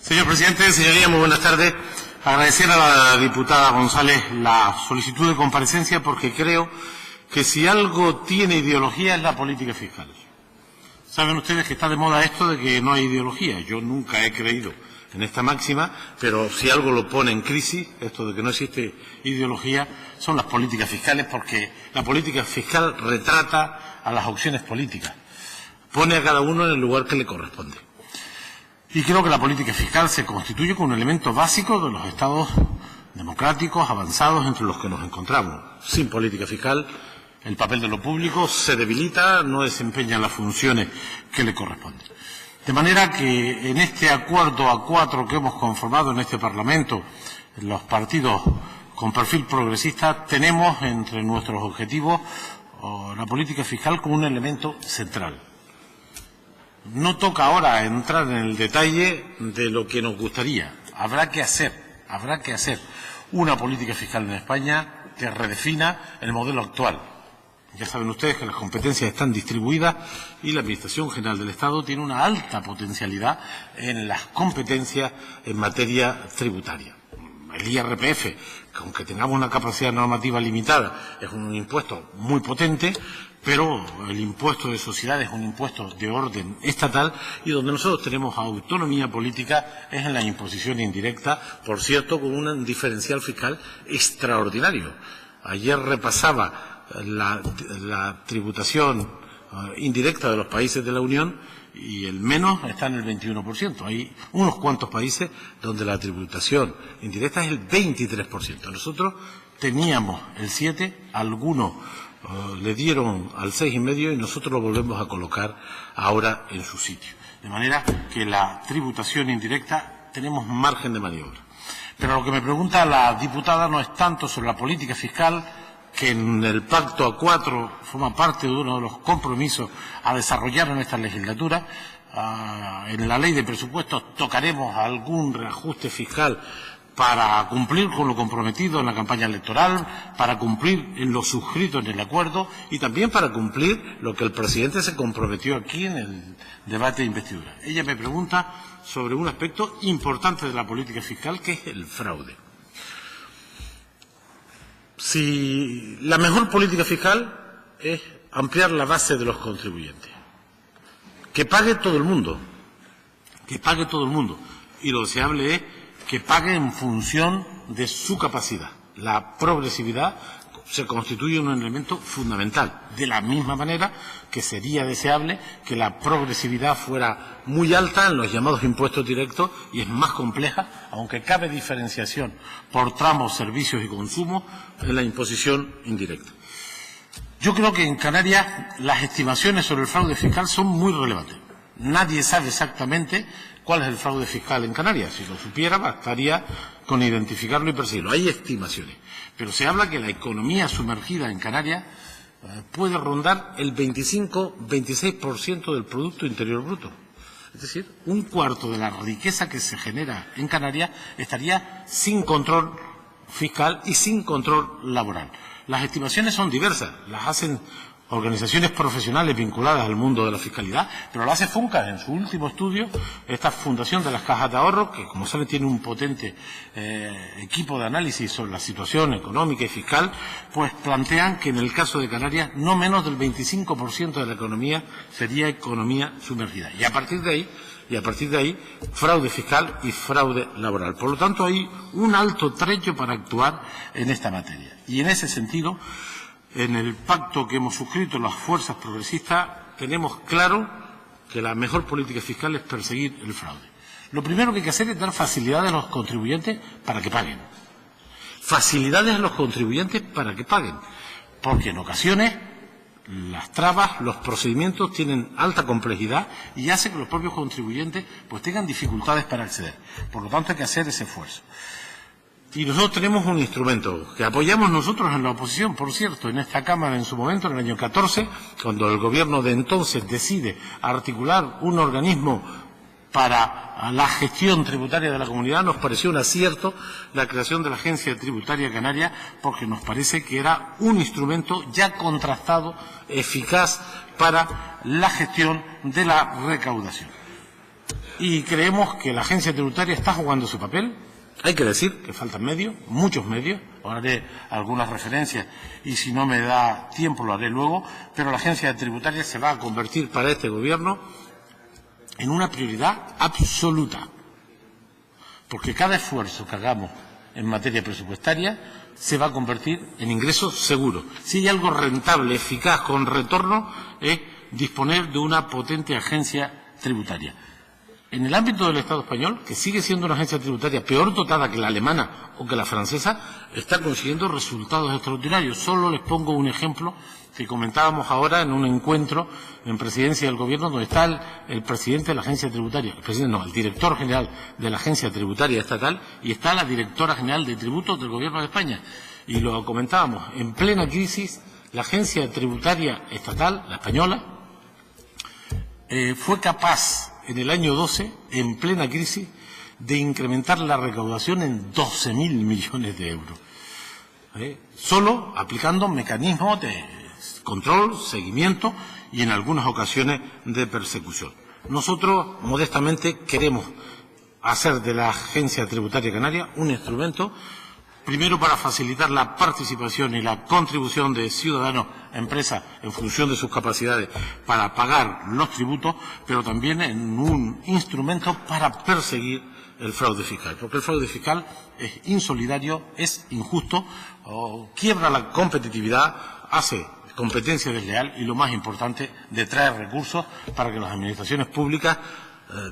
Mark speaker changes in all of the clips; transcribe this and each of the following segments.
Speaker 1: Señor presidente, señoría, muy buenas tardes. Agradecer a la diputada González la solicitud de comparecencia porque creo que si algo tiene ideología es la política fiscal. Saben ustedes que está de moda esto de que no hay ideología. Yo nunca he creído en esta máxima, pero si algo lo pone en crisis, esto de que no existe ideología, son las políticas fiscales, porque la política fiscal retrata a las opciones políticas, pone a cada uno en el lugar que le corresponde. Y creo que la política fiscal se constituye como un elemento básico de los estados democráticos avanzados entre los que nos encontramos. Sin política fiscal, el papel de lo público se debilita, no desempeña las funciones que le corresponden. De manera que en este acuerdo a 4 que hemos conformado en este Parlamento, los partidos con perfil progresista, tenemos entre nuestros objetivos la política fiscal como un elemento central. No toca ahora entrar en el detalle de lo que nos gustaría. Habrá que hacer una política fiscal en España que redefina el modelo actual. Ya saben ustedes que las competencias están distribuidas y la Administración General del Estado tiene una alta potencialidad en las competencias en materia tributaria. El IRPF, que aunque tengamos una capacidad normativa limitada, es un impuesto muy potente, pero el impuesto de sociedades es un impuesto de orden estatal y donde nosotros tenemos autonomía política es en la imposición indirecta, por cierto, con un diferencial fiscal extraordinario. Ayer repasaba la tributación indirecta de los países de la Unión y el menos está en el 21%. Hay unos cuantos países donde la tributación indirecta es el 23%. Nosotros teníamos el 7%, algunos le dieron al 6,5% y nosotros lo volvemos a colocar ahora en su sitio. De manera que la tributación indirecta tenemos margen de maniobra. Pero lo que me pregunta la diputada no es tanto sobre la política fiscal, que en el Pacto A4 forma parte de uno de los compromisos a desarrollar en esta legislatura. En la ley de presupuestos tocaremos algún reajuste fiscal para cumplir con lo comprometido en la campaña electoral, para cumplir en lo suscrito en el acuerdo y también para cumplir lo que el presidente se comprometió aquí en el debate de investidura. Ella me pregunta sobre un aspecto importante de la política fiscal, que es el fraude. Si la mejor política fiscal es ampliar la base de los contribuyentes, que pague todo el mundo, y lo deseable es que pague en función de su capacidad. La progresividad se constituye un elemento fundamental, de la misma manera que sería deseable que la progresividad fuera muy alta en los llamados impuestos directos y es más compleja, aunque cabe diferenciación por tramos, servicios y consumos en la imposición indirecta. Yo creo que en Canarias las estimaciones sobre el fraude fiscal son muy relevantes. Nadie sabe exactamente cuál es el fraude fiscal en Canarias. Si lo supiera, bastaría con identificarlo y perseguirlo. Hay estimaciones, pero se habla que la economía sumergida en Canarias puede rondar el 25-26% del Producto Interior Bruto. Es decir, un cuarto de la riqueza que se genera en Canarias estaría sin control fiscal y sin control laboral. Las estimaciones son diversas, las hacen organizaciones profesionales vinculadas al mundo de la fiscalidad, pero lo hace FUNCAS en su último estudio, esta Fundación de las Cajas de Ahorro, que como saben tiene un potente equipo de análisis sobre la situación económica y fiscal, pues plantean que en el caso de Canarias no menos del 25% de la economía sería economía sumergida. Y a partir de ahí, fraude fiscal y fraude laboral. Por lo tanto, hay un alto trecho para actuar en esta materia. Y en ese sentido, en el pacto que hemos suscrito las fuerzas progresistas, tenemos claro que la mejor política fiscal es perseguir el fraude. Lo primero que hay que hacer es dar facilidades a los contribuyentes para que paguen. Facilidades a los contribuyentes para que paguen. Porque en ocasiones las trabas, los procedimientos tienen alta complejidad y hace que los propios contribuyentes pues tengan dificultades para acceder. Por lo tanto, hay que hacer ese esfuerzo. Y nosotros tenemos un instrumento que apoyamos nosotros en la oposición, por cierto, en esta Cámara en su momento, en el año 14, cuando el gobierno de entonces decide articular un organismo para la gestión tributaria de la comunidad, nos pareció un acierto la creación de la Agencia Tributaria Canaria, porque nos parece que era un instrumento ya contrastado, eficaz para la gestión de la recaudación. y creemos que la agencia tributaria está jugando su papel. Hay que decir que faltan medios, muchos medios, ahora haré algunas referencias y si no me da tiempo lo haré luego, pero la agencia tributaria se va a convertir para este gobierno en una prioridad absoluta, porque cada esfuerzo que hagamos en materia presupuestaria se va a convertir en ingresos seguros. Si hay algo rentable, eficaz, con retorno, es disponer de una potente agencia tributaria. En el ámbito del Estado español, que sigue siendo una agencia tributaria peor dotada que la alemana o que la francesa, está consiguiendo resultados extraordinarios. Solo les pongo un ejemplo que comentábamos ahora en un encuentro en presidencia del Gobierno, donde está el presidente de la agencia tributaria, el director general de la agencia tributaria estatal, y está la directora general de tributos del Gobierno de España. Y lo comentábamos, en plena crisis, la agencia tributaria estatal, la española, fue capaz en el año 12, en plena crisis, de incrementar la recaudación en 12.000 millones de euros. Solo aplicando mecanismos de control, seguimiento y en algunas ocasiones de persecución. Nosotros, modestamente, queremos hacer de la Agencia Tributaria Canaria un instrumento, primero para facilitar la participación y la contribución de ciudadanos a empresas en función de sus capacidades para pagar los tributos, pero también en un instrumento para perseguir el fraude fiscal, porque el fraude fiscal es insolidario, es injusto, quiebra la competitividad, hace competencia desleal y, lo más importante, detrae recursos para que las administraciones públicas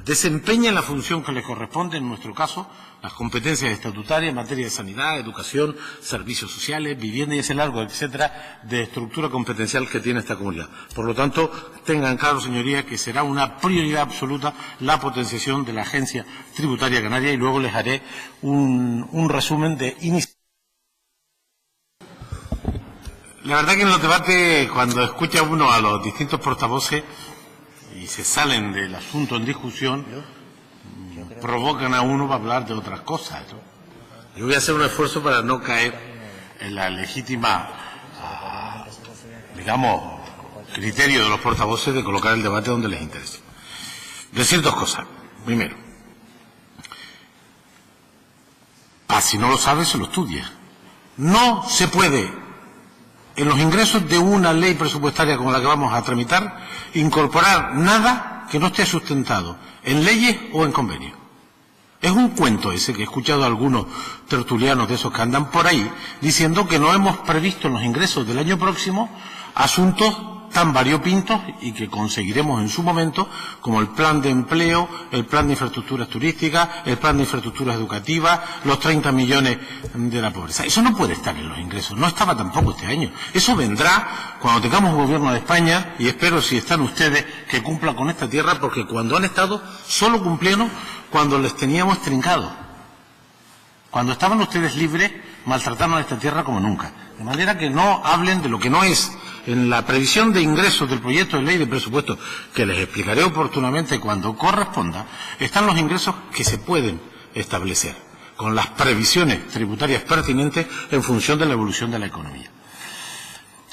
Speaker 1: desempeñen la función que les corresponde, en nuestro caso, las competencias estatutarias en materia de sanidad, educación, servicios sociales, vivienda y ese largo, etcétera, de estructura competencial que tiene esta comunidad. Por lo tanto, tengan claro, señorías, que será una prioridad absoluta la potenciación de la Agencia Tributaria Canaria, y luego les haré un resumen de iniciativas. La verdad que en los debates, cuando escucha uno a los distintos portavoces y se salen del asunto en discusión, provocan a uno para hablar de otras cosas, ¿no? Yo voy a hacer un esfuerzo para no caer en la legítima, digamos, criterio de los portavoces de colocar el debate donde les interese. Decir dos cosas. Primero, si no lo sabe, se lo estudia. No se puede, en los ingresos de una ley presupuestaria como la que vamos a tramitar, incorporar nada que no esté sustentado en leyes o en convenios. Es un cuento ese que he escuchado a algunos tertulianos de esos que andan por ahí diciendo que no hemos previsto en los ingresos del año próximo asuntos tan variopintos y que conseguiremos en su momento, como el plan de empleo, el plan de infraestructuras turísticas, el plan de infraestructuras educativas, los 30 millones de la pobreza. Eso no puede estar en los ingresos, no estaba tampoco este año. Eso vendrá cuando tengamos un gobierno de España, y espero, si están ustedes, que cumpla con esta tierra, porque cuando han estado solo cumplieron cuando les teníamos trincados. Cuando estaban ustedes libres, maltrataron a esta tierra como nunca. De manera que no hablen de lo que no es. En la previsión de ingresos del proyecto de ley de presupuesto, que les explicaré oportunamente cuando corresponda, están los ingresos que se pueden establecer, con las previsiones tributarias pertinentes en función de la evolución de la economía.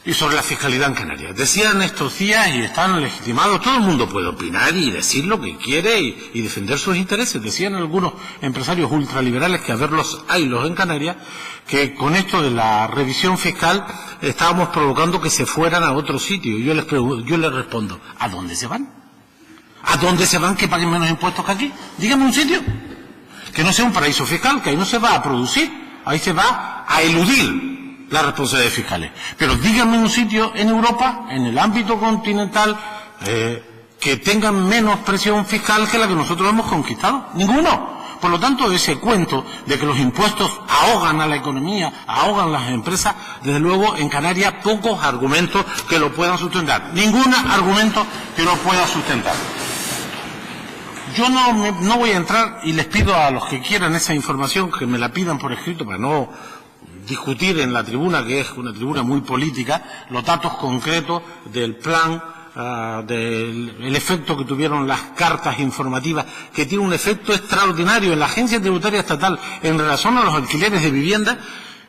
Speaker 1: Y sobre la fiscalidad en Canarias. Decían estos días, y están legitimados, todo el mundo puede opinar y decir lo que quiere y defender sus intereses. Decían algunos empresarios ultraliberales, que a verlos haylos en Canarias, que con esto de la revisión fiscal estábamos provocando que se fueran a otro sitio. Y yo les respondo, ¿a dónde se van? ¿A dónde se van que paguen menos impuestos que aquí? Díganme un sitio que no sea un paraíso fiscal, que ahí no se va a producir, ahí se va a eludir las responsabilidades fiscales. Pero díganme un sitio en Europa, en el ámbito continental, que tengan menos presión fiscal que la que nosotros hemos conquistado. Ninguno. Por lo tanto, ese cuento de que los impuestos ahogan a la economía, ahogan las empresas, desde luego en Canarias pocos argumentos que lo puedan sustentar. Ningún argumento que lo pueda sustentar. Yo no voy a entrar, y les pido a los que quieran esa información que me la pidan por escrito para no discutir en la tribuna, que es una tribuna muy política, los datos concretos del plan, del efecto que tuvieron las cartas informativas, que tiene un efecto extraordinario en la Agencia Tributaria Estatal en relación a los alquileres de vivienda.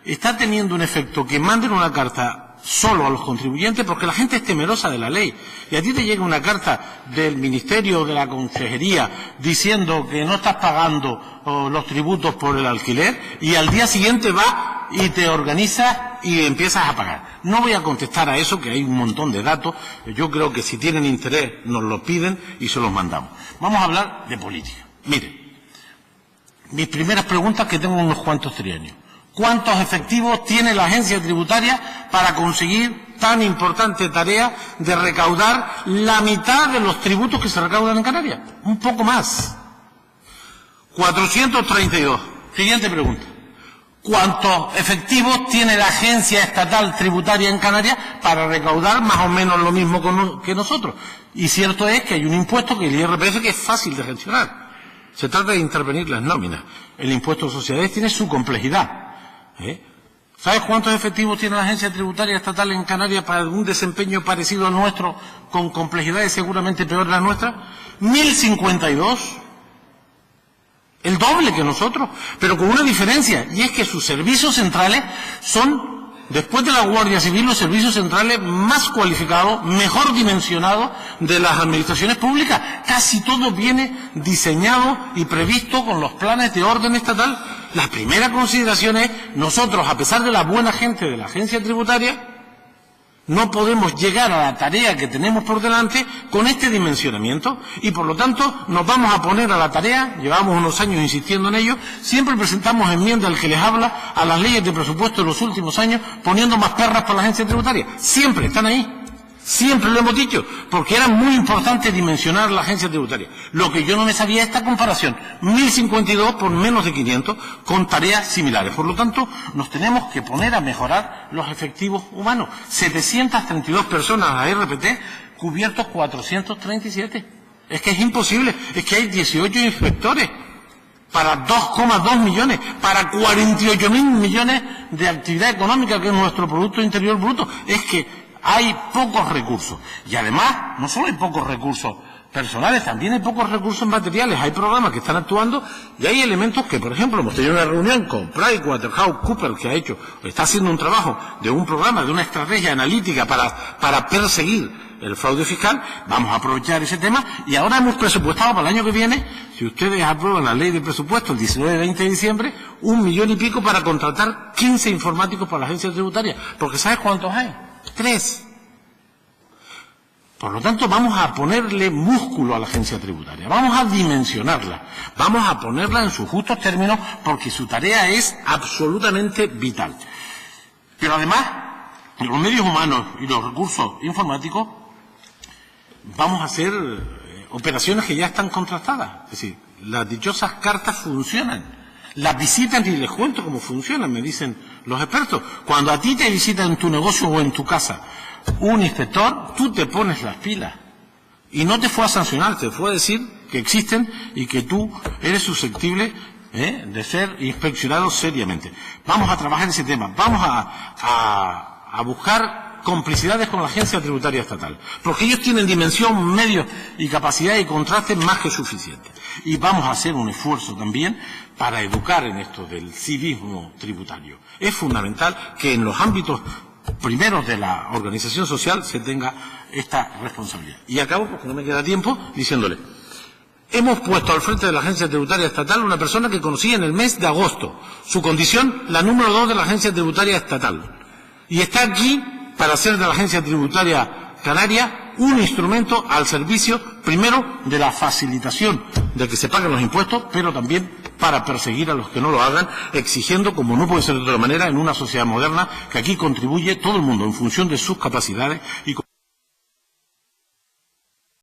Speaker 1: Está teniendo un efecto que manden una carta solo a los contribuyentes porque la gente es temerosa de la ley. Y a ti te llega una carta del Ministerio o de la Consejería diciendo que no estás pagando los tributos por el alquiler y al día siguiente vas y te organizas y empiezas a pagar. No voy a contestar a eso, que hay un montón de datos. Yo creo que si tienen interés nos los piden y se los mandamos. Vamos a hablar de política. Miren, mis primeras preguntas, que tengo unos cuantos trienios. ¿Cuántos efectivos tiene la agencia tributaria para conseguir tan importante tarea de recaudar la mitad de los tributos que se recaudan en Canarias? Un poco más. 432. Siguiente pregunta. ¿Cuántos efectivos tiene la agencia estatal tributaria en Canarias para recaudar más o menos lo mismo que nosotros? Y cierto es que hay un impuesto, que el IRPF, que es fácil de gestionar. Se trata de intervenir las nóminas. El impuesto de sociedades tiene su complejidad. ¿Sabes cuántos efectivos tiene la agencia tributaria estatal en Canarias para un desempeño parecido al nuestro, con complejidades seguramente peor la nuestra? 1.052. El doble que nosotros, pero con una diferencia, y es que sus servicios centrales son, después de la Guardia Civil, los servicios centrales más cualificados, mejor dimensionados de las administraciones públicas. Casi todo viene diseñado y previsto con los planes de orden estatal. La primera consideración es, nosotros, a pesar de la buena gente de la agencia tributaria, no podemos llegar a la tarea que tenemos por delante con este dimensionamiento y, por lo tanto, nos vamos a poner a la tarea. Llevamos unos años insistiendo en ello. Siempre presentamos enmiendas al que les habla a las leyes de presupuesto de los últimos años, poniendo más perras para la agencia tributaria. Siempre están ahí. Siempre lo hemos dicho, porque era muy importante dimensionar la agencia tributaria. Lo que yo no me sabía es esta comparación, 1.052 por menos de 500, con tareas similares. Por lo tanto, nos tenemos que poner a mejorar los efectivos humanos. 732 personas a RPT, cubiertos 437. Es que es imposible, es que hay 18 inspectores para 2,2 millones, para 48.000 millones de actividad económica, que es nuestro Producto Interior Bruto. Es que hay pocos recursos. Y además, no solo hay pocos recursos personales, también hay pocos recursos materiales. Hay programas que están actuando y hay elementos que, por ejemplo, hemos tenido una reunión con PricewaterhouseCoopers, que está haciendo un trabajo de un programa, de una estrategia analítica para perseguir el fraude fiscal. Vamos a aprovechar ese tema y ahora hemos presupuestado para el año que viene, si ustedes aprueban la ley de presupuesto el 19-20 de diciembre, 1 millón y pico para contratar 15 informáticos para la agencia tributaria. Porque ¿sabes cuántos hay? 3. Por lo tanto, vamos a ponerle músculo a la agencia tributaria, vamos a dimensionarla, vamos a ponerla en sus justos términos, porque su tarea es absolutamente vital. Pero además, los medios humanos y los recursos informáticos, vamos a hacer operaciones que ya están contrastadas. Es decir, las dichosas cartas funcionan. Las visitan y les cuento cómo funcionan, me dicen los expertos. Cuando a ti te visita en tu negocio o en tu casa un inspector, tú te pones las pilas. Y no te fue a sancionar, te fue a decir que existen y que tú eres susceptible de ser inspeccionado seriamente. Vamos a trabajar ese tema, vamos a buscar complicidades con la agencia tributaria estatal, porque ellos tienen dimensión, medios y capacidad y contraste más que suficiente. Y vamos a hacer un esfuerzo también para educar en esto del civismo tributario. Es fundamental que en los ámbitos primeros de la organización social se tenga esta responsabilidad. Y acabo, porque no me queda tiempo, diciéndole, hemos puesto al frente de la agencia tributaria estatal una persona que conocí en el mes de agosto. Su condición, la número 2 de la agencia tributaria estatal. Y está aquí para hacer de la agencia tributaria canaria un instrumento al servicio, primero, de la facilitación de que se paguen los impuestos, pero también para perseguir a los que no lo hagan, exigiendo, como no puede ser de otra manera, en una sociedad moderna, que aquí contribuye todo el mundo en función de sus capacidades y